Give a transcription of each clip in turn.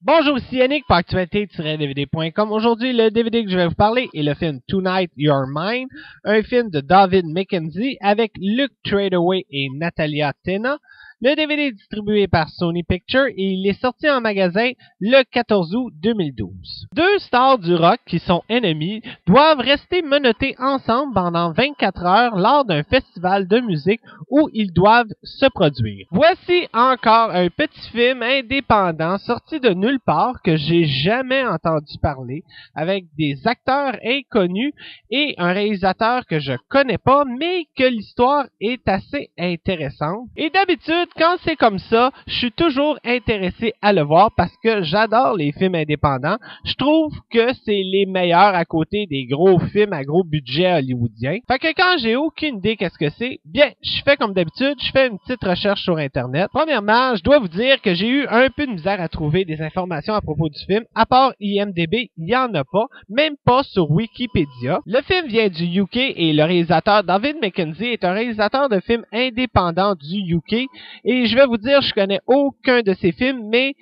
Bonjour, ici Yannick pour actualité-dvd.com. Aujourd'hui, le DVD que je vais vous parler est le film Tonight You're Mine, un film de David Mackenzie avec Luke Treadaway et Natalia Tena. Le DVD est distribué par Sony Pictures et il est sorti en magasin le 14 août 2012. Deux stars du rock qui sont ennemis doivent rester menottés ensemble pendant 24 heures lors d'un festival de musique où ils doivent se produire. Voici encore un petit film indépendant sorti de nulle part que j'ai jamais entendu parler, avec des acteurs inconnus et un réalisateur que je connais pas, mais que l'histoire est assez intéressante. Et d'habitude, quand c'est comme ça, je suis toujours intéressé à le voir parce que j'adore les films indépendants. Je trouve que c'est les meilleurs à côté des gros films à gros budget hollywoodiens. Fait que quand j'ai aucune idée qu'est-ce que c'est, bien, je fais comme d'habitude, je fais une petite recherche sur Internet. Premièrement, je dois vous dire que j'ai eu un peu de misère à trouver des informations à propos du film. À part IMDb, il n'y en a pas, même pas sur Wikipédia. Le film vient du UK et le réalisateur David Mackenzie est un réalisateur de films indépendants du UK. Et je vais vous dire, je connais aucun de ces films, mais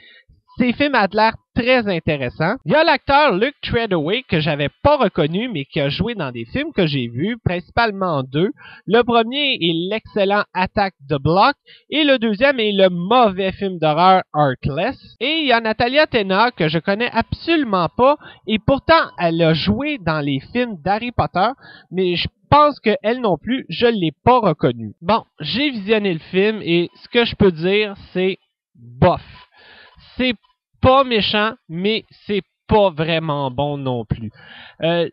ces films ont l'air très intéressants. Il y a l'acteur Luke Treadaway que j'avais pas reconnu, mais qui a joué dans des films que j'ai vus, principalement deux. Le premier est l'excellent Attack the Block et le deuxième est le mauvais film d'horreur Heartless. Et il y a Natalia Tena que je connais absolument pas et pourtant elle a joué dans les films d'Harry Potter, mais je pense qu'elle non plus, je l'ai pas reconnue. Bon, j'ai visionné le film et ce que je peux dire, c'est bof. C'est pas méchant, mais c'est pas vraiment bon non plus.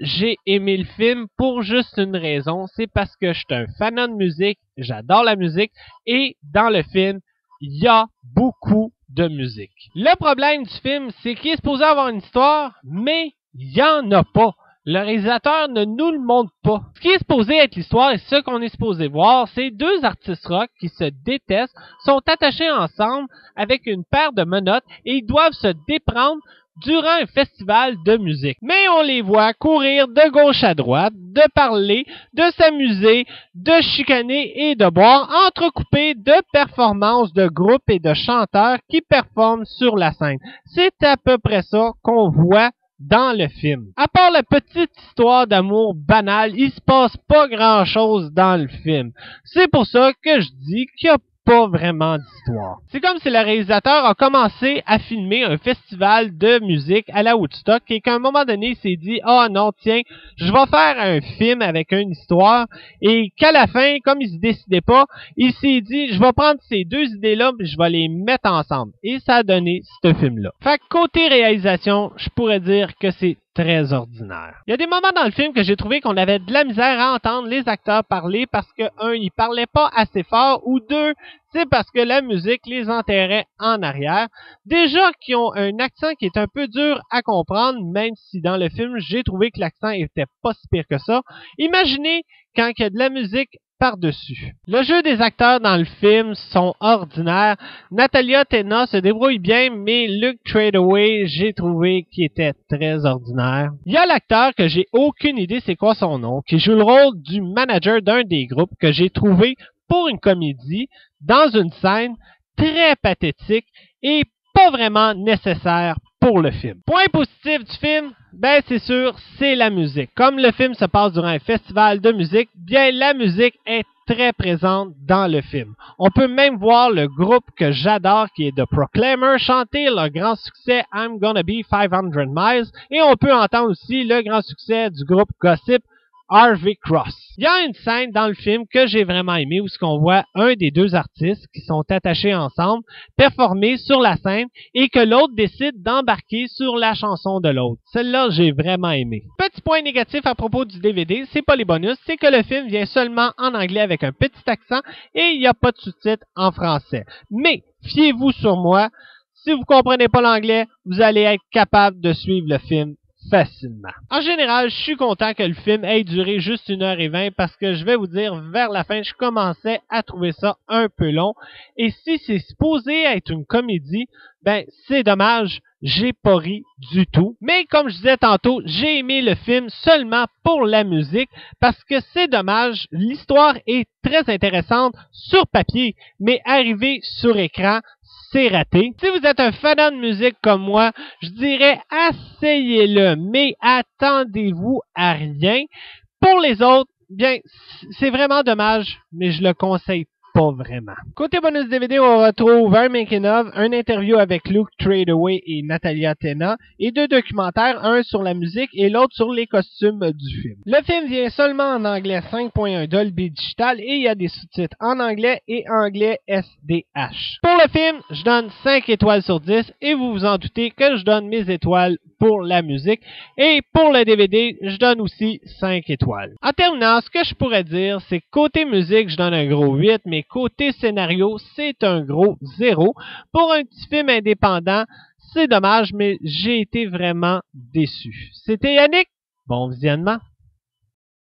J'ai aimé le film pour juste une raison, c'est parce que je suis un fan de musique, j'adore la musique, et dans le film, il y a beaucoup de musique. Le problème du film, c'est qu'il est supposé avoir une histoire, mais il y en a pas. Le réalisateur ne nous le montre pas. Ce qui est supposé être l'histoire et ce qu'on est supposé voir, c'est deux artistes rock qui se détestent, sont attachés ensemble avec une paire de menottes et ils doivent se déprendre durant un festival de musique. Mais on les voit courir de gauche à droite, de parler, de s'amuser, de chicaner et de boire, entrecoupés de performances de groupes et de chanteurs qui performent sur la scène. C'est à peu près ça qu'on voit dans le film. À part la petite histoire d'amour banale, il se passe pas grand chose dans le film. C'est pour ça que je dis qu'il n'y a pas vraiment d'histoire. C'est comme si le réalisateur a commencé à filmer un festival de musique à la Woodstock et qu'à un moment donné, il s'est dit « Ah non, tiens, je vais faire un film avec une histoire. » Et qu'à la fin, comme il se décidait pas, il s'est dit « Je vais prendre ces deux idées-là et je vais les mettre ensemble. » Et ça a donné ce film-là. Fait que côté réalisation, je pourrais dire que c'est très ordinaire. Il y a des moments dans le film que j'ai trouvé qu'on avait de la misère à entendre les acteurs parler parce que, un, ils parlaient pas assez fort, ou deux, c'est parce que la musique les enterrait en arrière. Des gens qui ont un accent qui est un peu dur à comprendre, même si dans le film, j'ai trouvé que l'accent était pas si pire que ça. Imaginez quand il y a de la musique par-dessus. Le jeu des acteurs dans le film sont ordinaires. Natalia Tena se débrouille bien, mais Luke Treadaway, j'ai trouvé qu'il était très ordinaire. Il y a l'acteur que j'ai aucune idée c'est quoi son nom, qui joue le rôle du manager d'un des groupes que j'ai trouvé pour une comédie dans une scène très pathétique et pas vraiment nécessaire pour le film. Point positif du film, ben c'est sûr, c'est la musique. Comme le film se passe durant un festival de musique, bien la musique est très présente dans le film. On peut même voir le groupe que j'adore, qui est The Proclaimers, chanter leur grand succès I'm Gonna Be 500 Miles, et on peut entendre aussi le grand succès du groupe Gossip, Harvey Cross. Il y a une scène dans le film que j'ai vraiment aimé où on voit un des deux artistes qui sont attachés ensemble performer sur la scène et que l'autre décide d'embarquer sur la chanson de l'autre. Celle-là, j'ai vraiment aimé. Petit point négatif à propos du DVD, c'est pas les bonus, c'est que le film vient seulement en anglais avec un petit accent et il n'y a pas de sous-titres en français. Mais, fiez-vous sur moi, si vous comprenez pas l'anglais, vous allez être capable de suivre le film facilement. En général, je suis content que le film ait duré juste 1h20 parce que je vais vous dire, vers la fin, je commençais à trouver ça un peu long. Et si c'est supposé être une comédie, ben c'est dommage, j'ai pas ri du tout. Mais comme je disais tantôt, j'ai aimé le film seulement pour la musique parce que c'est dommage, l'histoire est très intéressante sur papier, mais arrivée sur écran, c'est raté. Si vous êtes un fanat de musique comme moi, je dirais essayez-le, mais attendez-vous à rien. Pour les autres, bien, c'est vraiment dommage, mais je le conseille pas vraiment. Côté bonus DVD, on retrouve un making-of, une interview avec Luke Tradeaway et Natalia Tena, et 2 documentaires, un sur la musique et l'autre sur les costumes du film. Le film vient seulement en anglais 5.1 Dolby Digital et il y a des sous-titres en anglais et anglais SDH. Pour le film, je donne 5 étoiles sur 10 et vous vous en doutez que je donne mes étoiles pour la musique. Et pour le DVD, je donne aussi 5 étoiles. En terminant, ce que je pourrais dire, c'est que côté musique, je donne un gros 8, mais côté scénario, c'est un gros 0. Pour un petit film indépendant, c'est dommage, mais j'ai été vraiment déçu. C'était Yannick. Bon visionnement.